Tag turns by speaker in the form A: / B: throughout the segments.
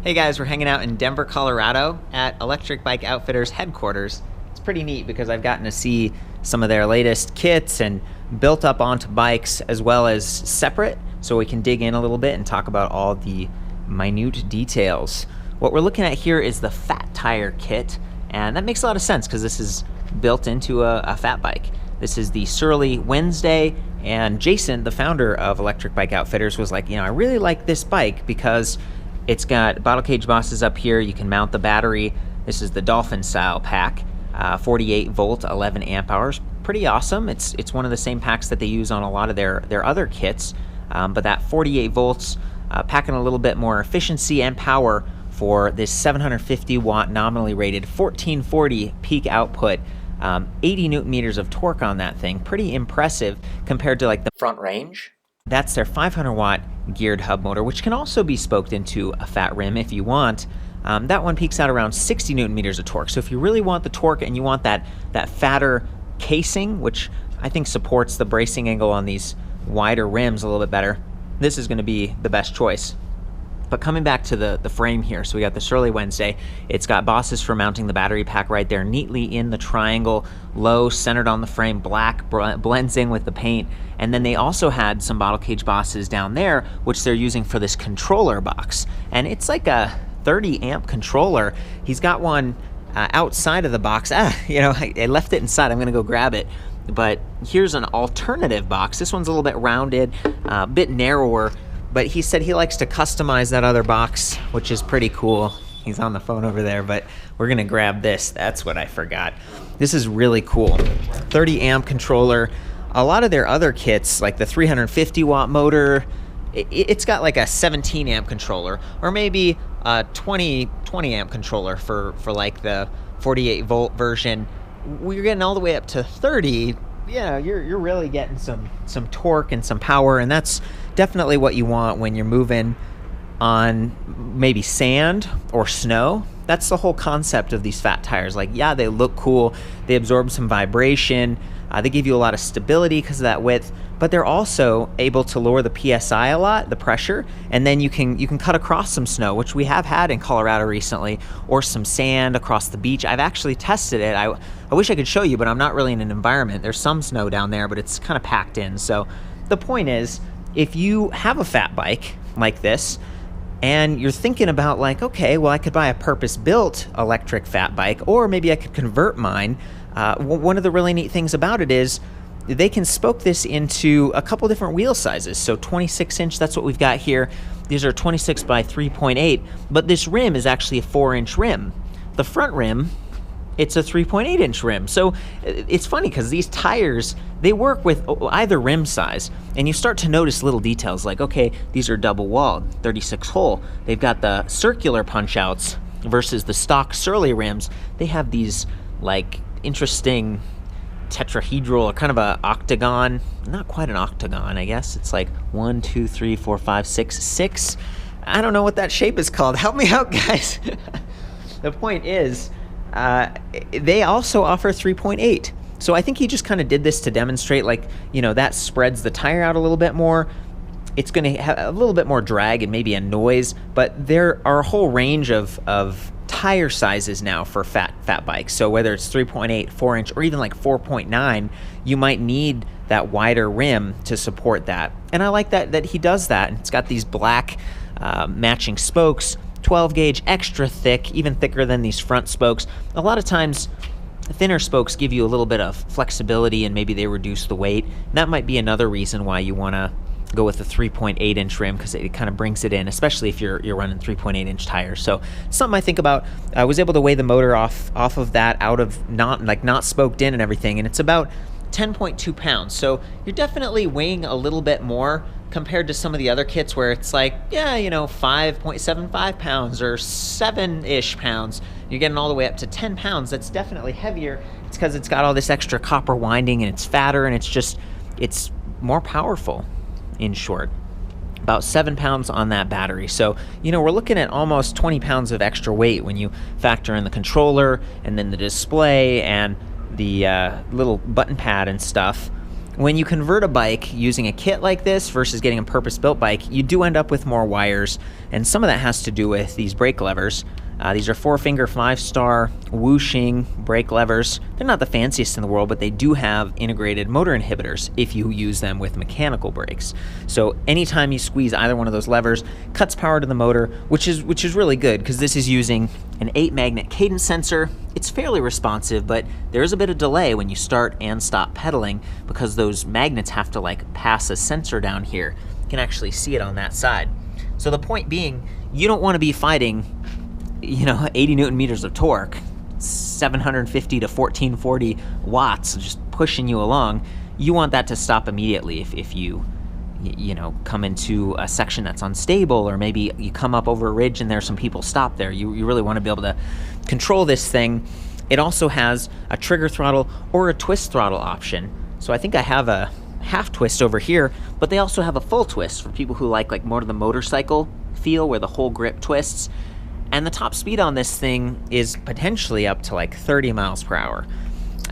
A: Hey guys, we're hanging out in Denver, Colorado at Electric Bike Outfitters headquarters. It's pretty neat because I've gotten to see some of their latest kits and built up onto bikes as well as separate, so we can dig in a little bit and talk about all the minute details. What we're looking at here is the fat tire kit, and that makes a lot of sense because this is built into a fat bike. This is the Surly Wednesday, and Jason, the founder of Electric Bike Outfitters, was like, I really like this bike because it's got bottle cage bosses up here. You can mount the battery. This is the Dolphin style pack, 48 volt, 11 amp hours. Pretty awesome. It's one of the same packs that they use on a lot of their other kits, but that 48 volts, packing a little bit more efficiency and power for this 750 watt nominally rated 1440 peak output, 80 newton meters of torque on that thing. Pretty impressive compared to like the front range. That's their 500 watt geared hub motor, which can also be spoked into a fat rim if you want. That one peaks out around 60 newton meters of torque. So if you really want the torque and you want that fatter casing, which I think supports the bracing angle on these wider rims a little bit better, this is going to be the best choice. But coming back to the frame here, so we got the Surly Wednesday. It's got bosses for mounting the battery pack right there, neatly in the triangle, low, centered on the frame, black, blends in with the paint. And then they also had some bottle cage bosses down there, which they're using for this controller box. And it's like a 30 amp controller. He's got one outside of the box. I left it inside. I'm gonna go grab it. But here's an alternative box. This one's a little bit rounded, a bit narrower. But he said he likes to customize that other box, which is pretty cool. He's on the phone over there, but we're gonna grab this. That's what I forgot. This is really cool. 30 amp controller. A lot of their other kits, like the 350 watt motor, it's got like a 17 amp controller, or maybe a 20 amp controller for like the 48 volt version. We're getting all the way up to 30. Yeah, you're really getting some torque and some power, and that's definitely what you want when you're moving on maybe sand or snow. That's the whole concept of these fat tires. Like, yeah, they look cool, they absorb some vibration, they give you a lot of stability because of that width, but they're also able to lower the PSI a lot, the pressure, and then you can cut across some snow, which we have had in Colorado recently, or some sand across the beach. I've actually tested it. I wish I could show you, but I'm not really in an environment. There's some snow down there, but it's kind of packed in. So the point is, if you have a fat bike like this, and you're thinking about like, okay, well, I could buy a purpose-built electric fat bike, or maybe I could convert mine. One of the really neat things about it is they can spoke this into a couple different wheel sizes. So 26 inch, that's what we've got here. These are 26 by 3.8, but this rim is actually a 4-inch rim. The front rim, it's a 3.8 inch rim. So it's funny because these tires, they work with either rim size, and you start to notice little details like, okay, these are double walled, 36 hole. They've got the circular punch outs versus the stock Surly rims. They have these like interesting tetrahedral, or kind of a octagon, not quite an octagon, I guess. It's like 1, 2, 3, 4, 5, 6. I don't know what that shape is called. Help me out, guys. The point is, they also offer 3.8. So I think he just kind of did this to demonstrate, like, that spreads the tire out a little bit more. It's going to have a little bit more drag and maybe a noise, but there are a whole range of tire sizes now for fat bikes. So whether it's 3.8, 4-inch, or even like 4.9, you might need that wider rim to support that. And I like that he does that. It's got these black matching spokes, 12 gauge, extra thick, even thicker than these front spokes. A lot of times thinner spokes give you a little bit of flexibility, and maybe they reduce the weight. That might be another reason why you want to go with the 3.8 inch rim, because it kind of brings it in, especially if you're running 3.8 inch tires. So something I think about. I was able to weigh the motor off of that, out of not spoked in and everything, and it's about 10.2 pounds. So you're definitely weighing a little bit more compared to some of the other kits where it's like, 5.75 pounds or 7-ish pounds. You're getting all the way up to 10 pounds. That's definitely heavier. It's because it's got all this extra copper winding, and it's fatter, and it's more powerful, in short. About 7 pounds on that battery. So, we're looking at almost 20 pounds of extra weight when you factor in the controller and then the display and the little button pad and stuff. when you convert a bike using a kit like this versus getting a purpose-built bike, you do end up with more wires, and some of that has to do with these brake levers. These are 4-finger 5-star whooshing brake levers. They're not the fanciest in the world, but they do have integrated motor inhibitors if you use them with mechanical brakes. So anytime you squeeze either one of those levers, cuts power to the motor, which is really good because this is using an 8-magnet cadence sensor. It's fairly responsive, but there is a bit of delay when you start and stop pedaling because those magnets have to like pass a sensor down here. You can actually see it on that side. So the point being, you don't want to be fighting 80 Newton meters of torque, 750 to 1440 watts just pushing you along. You want that to stop immediately if you come into a section that's unstable, or maybe you come up over a ridge and there's some people stopped there. You really want to be able to control this thing. It also has a trigger throttle or a twist throttle option. So I think I have a half twist over here, but they also have a full twist for people who like more of the motorcycle feel where the whole grip twists. And the top speed on this thing is potentially up to like 30 miles per hour.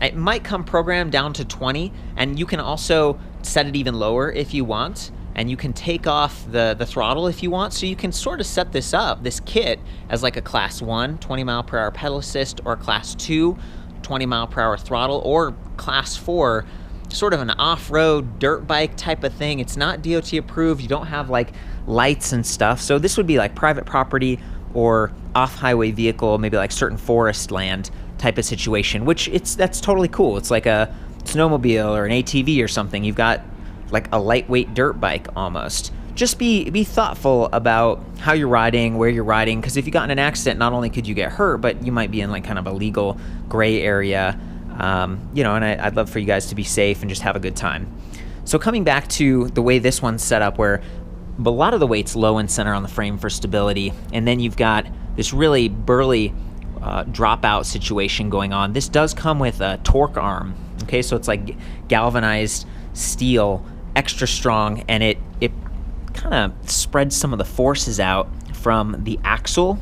A: It might come programmed down to 20, and you can also set it even lower if you want, and you can take off the throttle if you want. So you can sort of set this kit, as like a class 1, 20 mile per hour pedal assist, or class 2, 20 mile per hour throttle, or class 4, sort of an off-road dirt bike type of thing. It's not DOT approved. You don't have like lights and stuff. So this would be like private property or off-highway vehicle, maybe like certain forest land type of situation, that's totally cool. It's like a snowmobile or an ATV or something. You've got like a lightweight dirt bike almost. Just be thoughtful about how you're riding, where you're riding, because if you got in an accident, not only could you get hurt, but you might be in like kind of a legal gray area. And I'd love for you guys to be safe and just have a good time. So coming back to the way this one's set up, where a lot of the weight's low and center on the frame for stability, and then you've got this really burly dropout situation going on. This does come with a torque arm, okay? So it's like galvanized steel, extra strong, and it kind of spreads some of the forces out from the axle,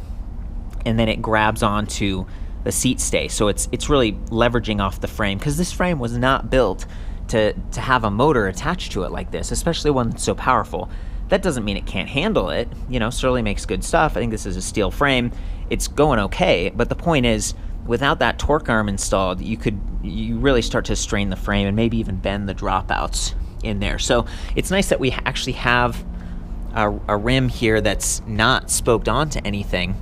A: and then it grabs onto the seat stay. So it's really leveraging off the frame, because this frame was not built to have a motor attached to it like this, especially one that's so powerful. That doesn't mean it can't handle it. Sterling makes good stuff. I think this is a steel frame. It's going okay, but the point is, without that torque arm installed, you really start to strain the frame and maybe even bend the dropouts in there. So it's nice that we actually have a rim here that's not spoked onto anything.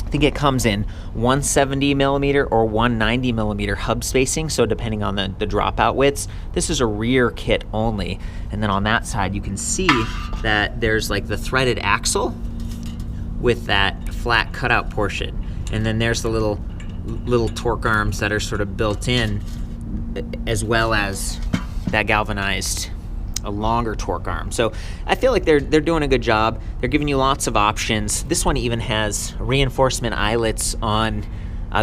A: I think it comes in 170 millimeter or 190 millimeter hub spacing, so depending on the dropout widths. This is a rear kit only, and then on that side you can see that there's like the threaded axle with that flat cutout portion, and then there's the little torque arms that are sort of built in, as well as that galvanized a longer torque arm. So I feel like they're doing a good job. They're giving you lots of options. This one even has reinforcement eyelets on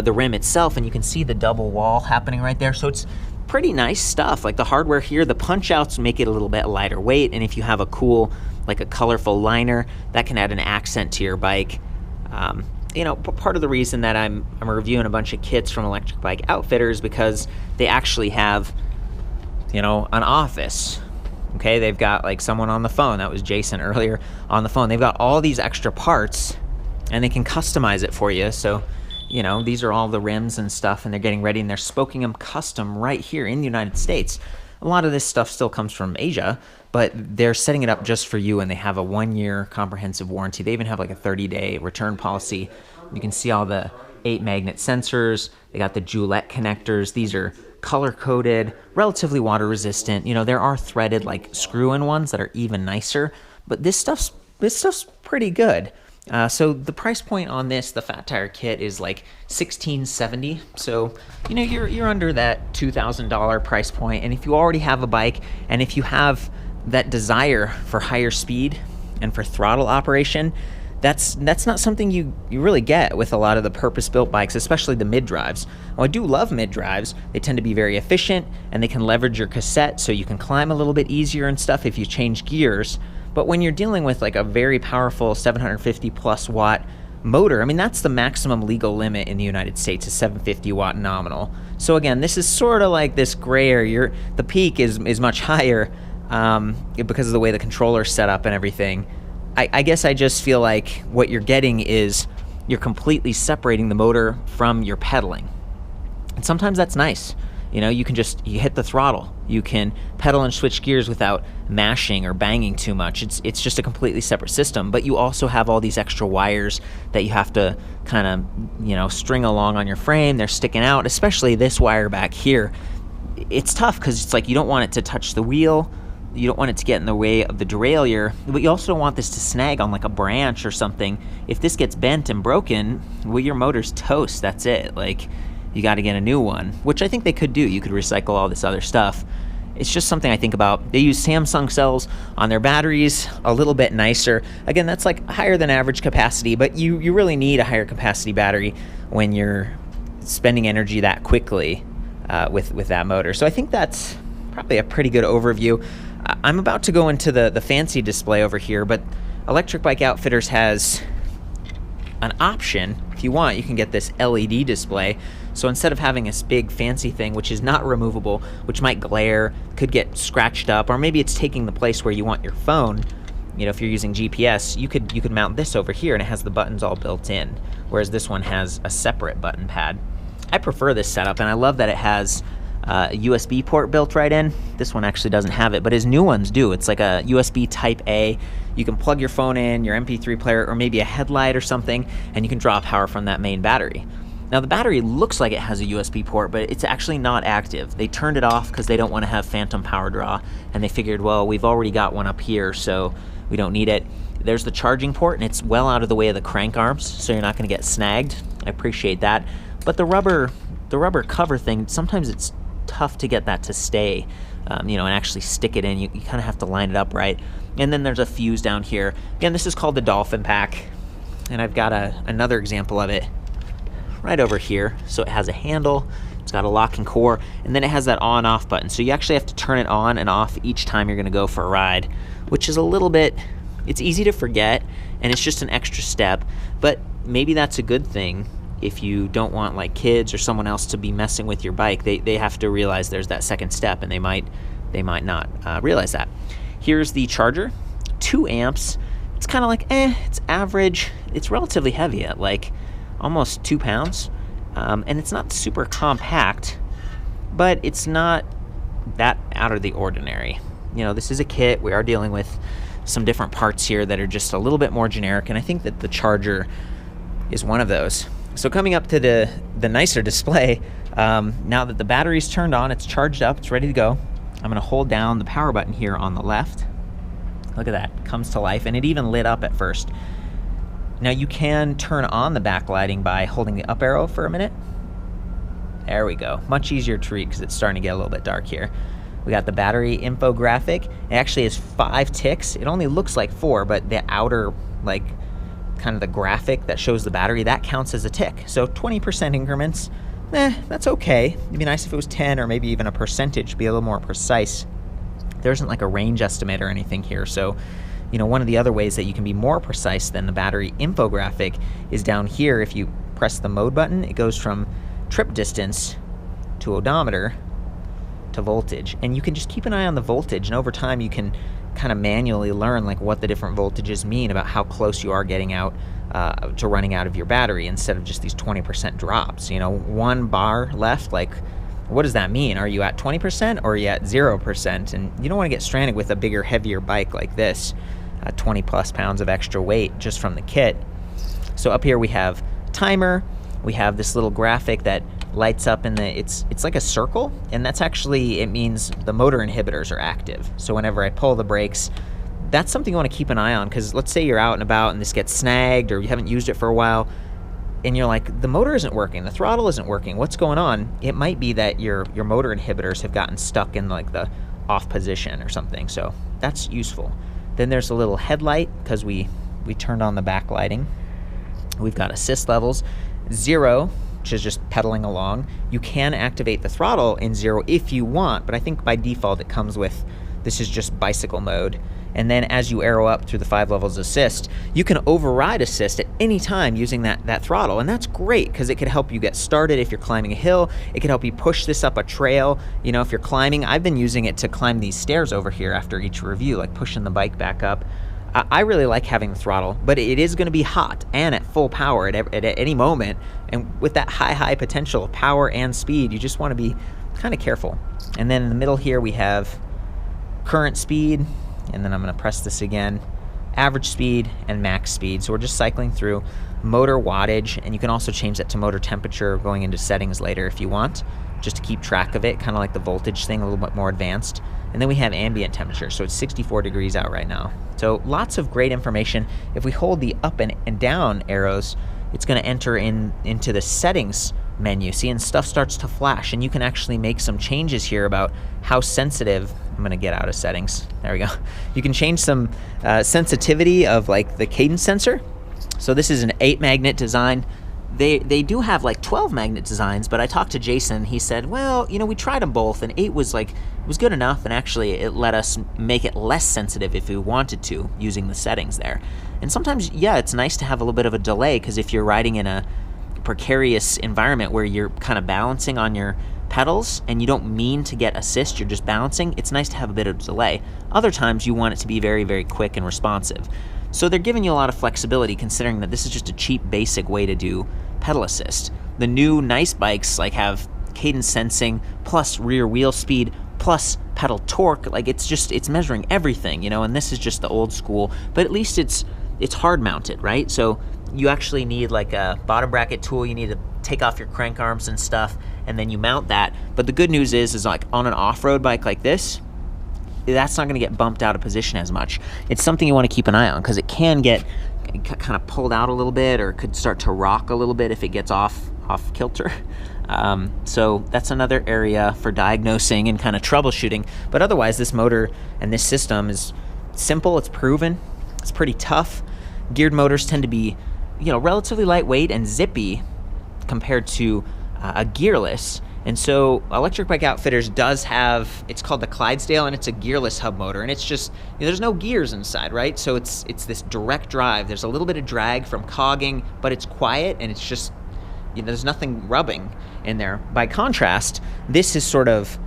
A: the rim itself, and you can see the double wall happening right there. So it's pretty nice stuff. Like the hardware here, the punch outs make it a little bit lighter weight, and if you have a cool, like a colorful liner, that can add an accent to your bike. Part of the reason that I'm reviewing a bunch of kits from Electric Bike Outfitters, because they actually have an office. Okay, they've got like someone on the phone. That was Jason earlier on the phone. They've got all these extra parts, and they can customize it for you. So, these are all the rims and stuff, and they're getting ready, and they're spoking them custom right here in the United States. A lot of this stuff still comes from Asia, but they're setting it up just for you, and they have a 1-year comprehensive warranty. They even have like a 30-day return policy. You can see all the 8-magnet sensors. They got the Joulette connectors. These are color-coded, relatively water-resistant. There are threaded, like screw-in ones that are even nicer, but this stuff's pretty good. So the price point on this, the Fat Tire kit, is like $1,670. So you're under that $2,000 price point. And if you already have a bike, and if you have that desire for higher speed and for throttle operation, that's not something you really get with a lot of the purpose-built bikes, especially the mid-drives. I do love mid-drives. They tend to be very efficient, and they can leverage your cassette so you can climb a little bit easier and stuff if you change gears. But when you're dealing with like a very powerful 750 plus watt motor, I mean, that's the maximum legal limit in the United States, is 750 watt nominal. So again, this is sort of like this gray area. The peak is much higher because of the way the controller's set up and everything. I guess I just feel like what you're getting is you're completely separating the motor from your pedaling. And sometimes that's nice. You know, you hit the throttle. You can pedal and switch gears without mashing or banging too much. It's just a completely separate system, but you also have all these extra wires that you have to kind of, you know, string along on your frame. They're sticking out, especially this wire back here. It's tough because it's like you don't want it to touch the wheel. You don't want it to get in the way of the derailleur, but you also don't want this to snag on like a branch or something. If this gets bent and broken, well, your motor's toast. That's it. Like, you got to get a new one, which I think they could do. You could recycle all this other stuff. It's just something I think about. They use Samsung cells on their batteries, a little bit nicer. Again, that's like higher than average capacity, but you really need a higher capacity battery when you're spending energy that quickly with that motor. So I think that's probably a pretty good overview. I'm about to go into the fancy display over here, but Electric Bike Outfitters has an option. If you want, you can get this LED display. So instead of having this big fancy thing, which is not removable, which might glare, could get scratched up, or maybe it's taking the place where you want your phone, you know, if you're using GPS, you could mount this over here and it has the buttons all built in, whereas this one has a separate button pad. I prefer this setup, and I love that it has a USB port built right in. This one actually doesn't have it, but his new ones do. It's like a USB Type A. You can plug your phone in, your MP3 player, or maybe a headlight or something, and you can draw power from that main battery. Now, the battery looks like it has a USB port, but it's actually not active. They turned it off because they don't want to have phantom power draw, and they figured, well, we've already got one up here, so we don't need it. There's the charging port, and it's well out of the way of the crank arms, so you're not going to get snagged. I appreciate that. But the rubber cover thing, sometimes it's tough to get that to stay, you know, and actually stick it in. You kind of have to line it up right. And then there's a fuse down here. Again, this is called the Dolphin Pack, and I've got another example of it right over here. So it has a handle, it's got a locking core, and then it has that on-off button. So you actually have to turn it on and off each time you're going to go for a ride, which is a little bit, it's easy to forget, and it's just an extra step. But maybe that's a good thing. If you don't want like kids or someone else to be messing with your bike, they have to realize there's that second step, and they might not realize that. Here's the charger, 2 amps. It's kind of like, it's average. It's relatively heavy at like almost 2 pounds, and it's not super compact, but it's not that out of the ordinary. You know, this is a kit. We are dealing with some different parts here that are just a little bit more generic, and I think that the charger is one of those. So coming up to the nicer display, now that the battery's turned on, it's charged up, it's ready to go. I'm going to hold down the power button here on the left. Look at that, it comes to life, and it even lit up at first. Now you can turn on the backlighting by holding the up arrow for a minute. There we go, much easier to read because it's starting to get a little bit dark here. We got the battery infographic. It actually has 5 ticks. It only looks like 4, but the outer, like, kind of the graphic that shows the battery, that counts as a tick. So 20% increments, that's okay. It'd be nice if it was 10 or maybe even a percentage, be a little more precise. There isn't like a range estimate or anything here. So, you know, one of the other ways that you can be more precise than the battery infographic is down here. If you press the mode button, it goes from trip distance to odometer to voltage. And you can just keep an eye on the voltage, and over time you can kind of manually learn like what the different voltages mean about how close you are getting out to running out of your battery, instead of just these 20% drops. You know, 1 bar left, like, what does that mean? Are you at 20% or are you at 0%? And you don't want to get stranded with a bigger, heavier bike like this, 20 plus pounds of extra weight just from the kit. So up here we have timer, we have this little graphic that lights up in the, it's like a circle, and that's actually, it means the motor inhibitors are active. So whenever I pull the brakes, that's something you want to keep an eye on, because let's say you're out and about and this gets snagged, or you haven't used it for a while, and you're like, the motor isn't working, the throttle isn't working, what's going on? It might be that your motor inhibitors have gotten stuck in like the off position or something, so that's useful. Then there's a little headlight, because we turned on the backlighting. We've got assist levels, 0, which is just pedaling along. You can activate the throttle in 0 if you want, but I think by default it comes with, this is just bicycle mode. And then as you arrow up through the 5 levels of assist, you can override assist at any time using that throttle. And that's great because it could help you get started if you're climbing a hill. It could help you push this up a trail. You know, if you're climbing, I've been using it to climb these stairs over here after each review, like pushing the bike back up. I really like having the throttle, but it is going to be hot and at full power at any moment. And with that high potential of power and speed, you just want to be kind of careful. And then in the middle here, we have current speed, and then I'm going to press this again, average speed and max speed. So we're just cycling through motor wattage, and you can also change that to motor temperature going into settings later if you want, just to keep track of it, kind of like the voltage thing, a little bit more advanced. And then we have ambient temperature, so it's 64 degrees out right now. So lots of great information. If we hold the up and down arrows, it's going to enter into the settings menu. See, and stuff starts to flash, and you can actually make some changes here about how sensitive. I'm going to get out of settings. There we go. You can change some sensitivity of like the cadence sensor. So this is an 8 magnet design. They do have like 12 magnet designs, but I talked to Jason. He said, well, you know, we tried them both, and 8 was good enough, and actually it let us make it less sensitive if we wanted to using the settings there. And sometimes, yeah, it's nice to have a little bit of a delay, because if you're riding in a precarious environment where you're kind of balancing on your pedals and you don't mean to get assist, you're just balancing, it's nice to have a bit of delay. Other times you want it to be very, very quick and responsive. So they're giving you a lot of flexibility, considering that this is just a cheap, basic way to do pedal assist. The new nice bikes like have cadence sensing plus rear wheel speed plus pedal torque. Like it's measuring everything, you know, and this is just the old school, but at least it's hard mounted, right? So you actually need like a bottom bracket tool. You need to take off your crank arms and stuff, and then you mount that. But the good news is like on an off-road bike like this, that's not going to get bumped out of position as much. It's something you want to keep an eye on, because it can get kind of pulled out a little bit, or it could start to rock a little bit if it gets off kilter. So that's another area for diagnosing and kind of troubleshooting. But otherwise, this motor and this system is simple. It's proven. It's pretty tough. Geared motors tend to be, you know, relatively lightweight and zippy compared to a gearless. And so Electric Bike Outfitters does have, it's called the Clydesdale, and it's a gearless hub motor, and it's just, you know, there's no gears inside, right? So it's this direct drive. There's a little bit of drag from cogging, but it's quiet, and it's just, you know, there's nothing rubbing in there. By contrast, this is sort of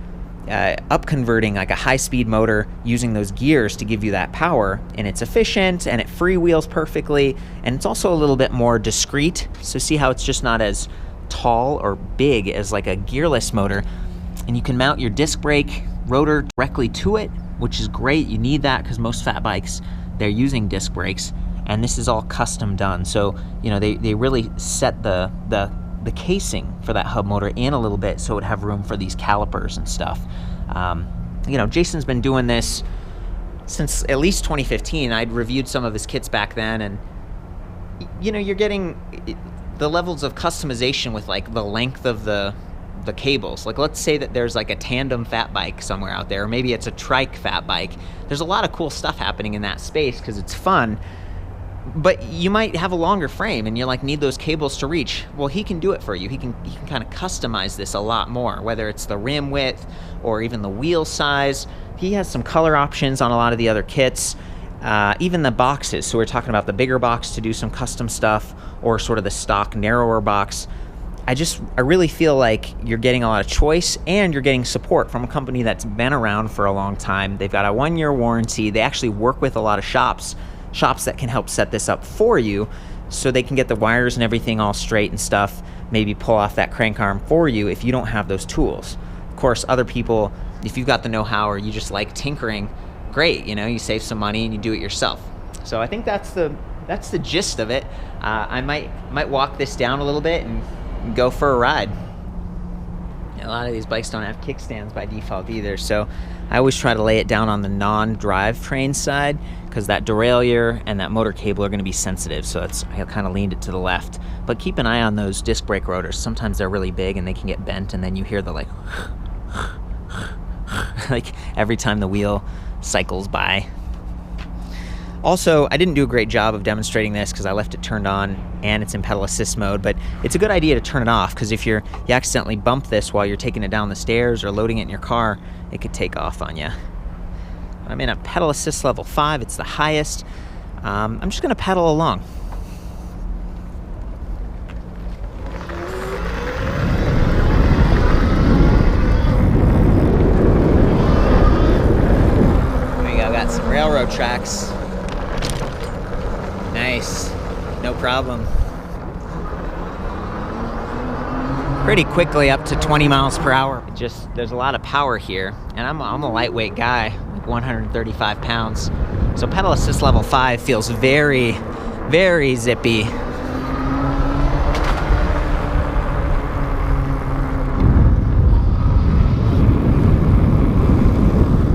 A: up-converting like a high-speed motor using those gears to give you that power, and it's efficient, and it freewheels perfectly, and it's also a little bit more discreet. So see how it's just not as tall or big as like a gearless motor, and you can mount your disc brake rotor directly to it, which is great. You need that because most fat bikes, they're using disc brakes, and this is all custom done. So, you know, they really set the casing for that hub motor in a little bit so it would have room for these calipers and stuff. You know, Jason's been doing this since at least 2015. I'd reviewed some of his kits back then, and you know, you're getting the levels of customization with like the length of the cables. Like let's say that there's like a tandem fat bike somewhere out there, or maybe it's a trike fat bike. There's a lot of cool stuff happening in that space because it's fun, but you might have a longer frame and you're like, need those cables to reach. Well, he can do it for you. He can kind of customize this a lot more, whether it's the rim width or even the wheel size. He has some color options on a lot of the other kits. Even the boxes, so we're talking about the bigger box to do some custom stuff, or sort of the stock narrower box. I really feel like you're getting a lot of choice, and you're getting support from a company that's been around for a long time. They've got a 1-year warranty. They actually work with a lot of shops that can help set this up for you, so they can get the wires and everything all straight and stuff, maybe pull off that crank arm for you if you don't have those tools. Of course, other people, if you've got the know-how or you just like tinkering, great, you know, you save some money and you do it yourself. So I think that's the gist of it. I might walk this down a little bit and go for a ride. A lot of these bikes don't have kickstands by default either, so I always try to lay it down on the non-drivetrain side, because that derailleur and that motor cable are going to be sensitive, so I kind of leaned it to the left. But keep an eye on those disc brake rotors. Sometimes they're really big and they can get bent, and then you hear the like like every time the wheel cycles by. Also, I didn't do a great job of demonstrating this because I left it turned on and it's in pedal assist mode, but it's a good idea to turn it off, because if you accidentally bump this while you're taking it down the stairs or loading it in your car, it could take off on you. I'm in a pedal assist level 5. It's the highest. I'm just going to pedal along. There you go. Got some railroad tracks. Nice. No problem. Pretty quickly up to 20 miles per hour. There's a lot of power here, and I'm a lightweight guy, like 135 pounds. So pedal assist level 5 feels very, very zippy.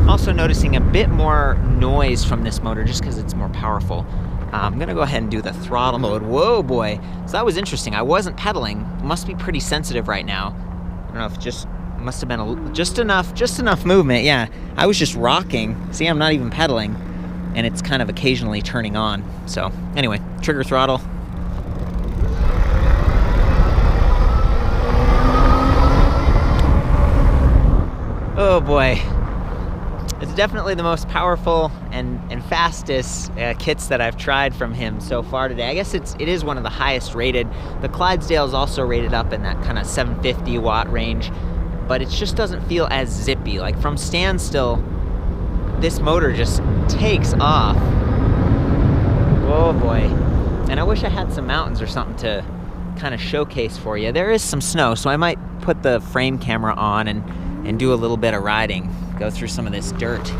A: Also noticing a bit more noise from this motor just because it's more powerful. I'm gonna go ahead and do the throttle mode. Whoa, boy. So that was interesting. I wasn't pedaling. Must be pretty sensitive right now. I don't know if just must have been just enough movement. Yeah, I was just rocking. See, I'm not even pedaling, and it's kind of occasionally turning on. So anyway, trigger throttle. Oh boy. It's definitely the most powerful and fastest kits that I've tried from him so far today. I guess it is one of the highest rated. The Clydesdale is also rated up in that kind of 750 watt range, but it just doesn't feel as zippy. Like from standstill, this motor just takes off. Oh boy. And I wish I had some mountains or something to kind of showcase for you. There is some snow, so I might put the frame camera on and do a little bit of riding. Go through some of this dirt.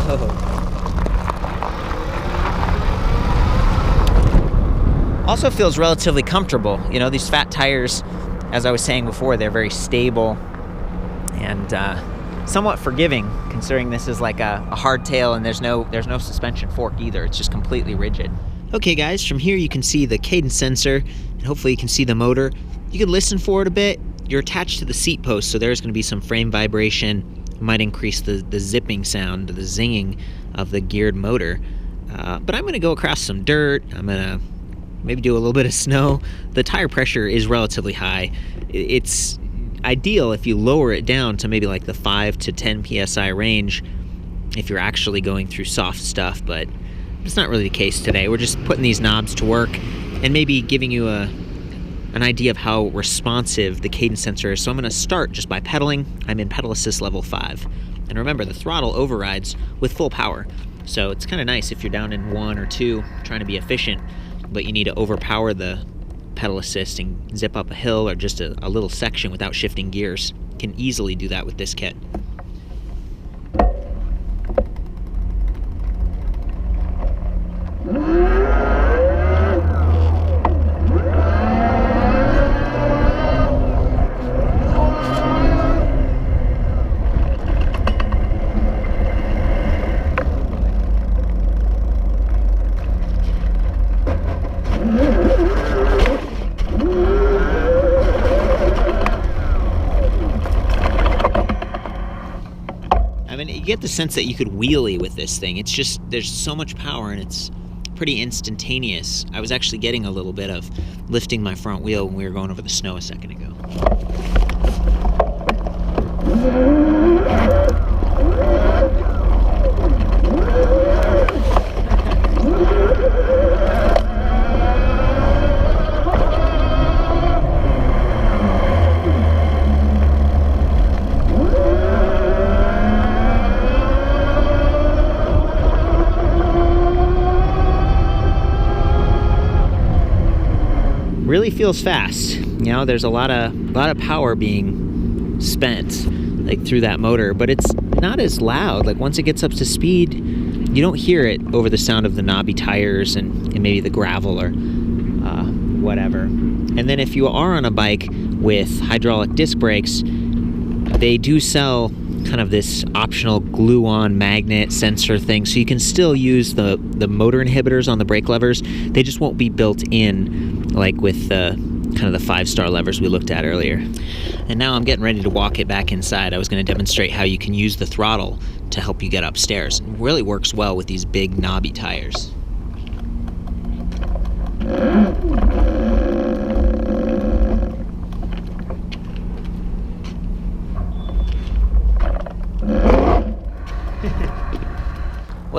A: Oh. Also feels relatively comfortable. You know, these fat tires, as I was saying before, they're very stable and somewhat forgiving, considering this is like a hardtail and there's no suspension fork either. It's just completely rigid. Okay guys, from here you can see the cadence sensor, and hopefully you can see the motor. You can listen for it a bit. You're attached to the seat post, so there's going to be some frame vibration. It might increase the zipping sound, the zinging of the geared motor. But I'm going to go across some dirt. I'm going to maybe do a little bit of snow. The tire pressure is relatively high. It's ideal if you lower it down to maybe like the 5 to 10 psi range if you're actually going through soft stuff, but it's not really the case today. We're just putting these knobs to work and maybe giving you an idea of how responsive the cadence sensor is. So I'm going to start just by pedaling. I'm in pedal assist level 5. And remember, the throttle overrides with full power. So it's kind of nice if you're down in 1 or 2 trying to be efficient, but you need to overpower the pedal assist and zip up a hill or just a little section without shifting gears. You can easily do that with this kit. You get the sense that you could wheelie with this thing. It's just, there's so much power and it's pretty instantaneous. I was actually getting a little bit of lifting my front wheel when we were going over the snow a second ago. Really feels fast. You know, there's a lot of power being spent like through that motor, but it's not as loud. Like once it gets up to speed, you don't hear it over the sound of the knobby tires and maybe the gravel or whatever. And then if you are on a bike with hydraulic disc brakes, they do sell kind of this optional glue-on magnet sensor thing, so you can still use the motor inhibitors on the brake levers. They just won't be built in like with the kind of the 5-star levers we looked at earlier. And now I'm getting ready to walk it back inside. I was going to demonstrate how you can use the throttle to help you get upstairs. It really works well with these big knobby tires.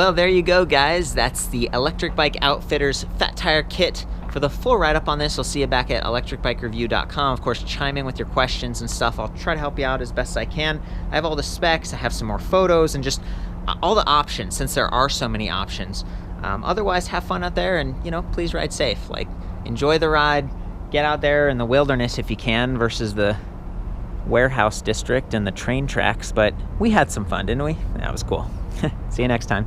A: Well, there you go, guys. That's the Electric Bike Outfitters Fat Tire Kit. For the full write-up on this, I'll see you back at ElectricBikeReview.com. Of course, chime in with your questions and stuff. I'll try to help you out as best I can. I have all the specs, I have some more photos, and just all the options, since there are so many options. Otherwise, have fun out there, and, please ride safe. Like, enjoy the ride. Get out there in the wilderness if you can, versus the warehouse district and the train tracks. But we had some fun, didn't we? That was cool. See you next time.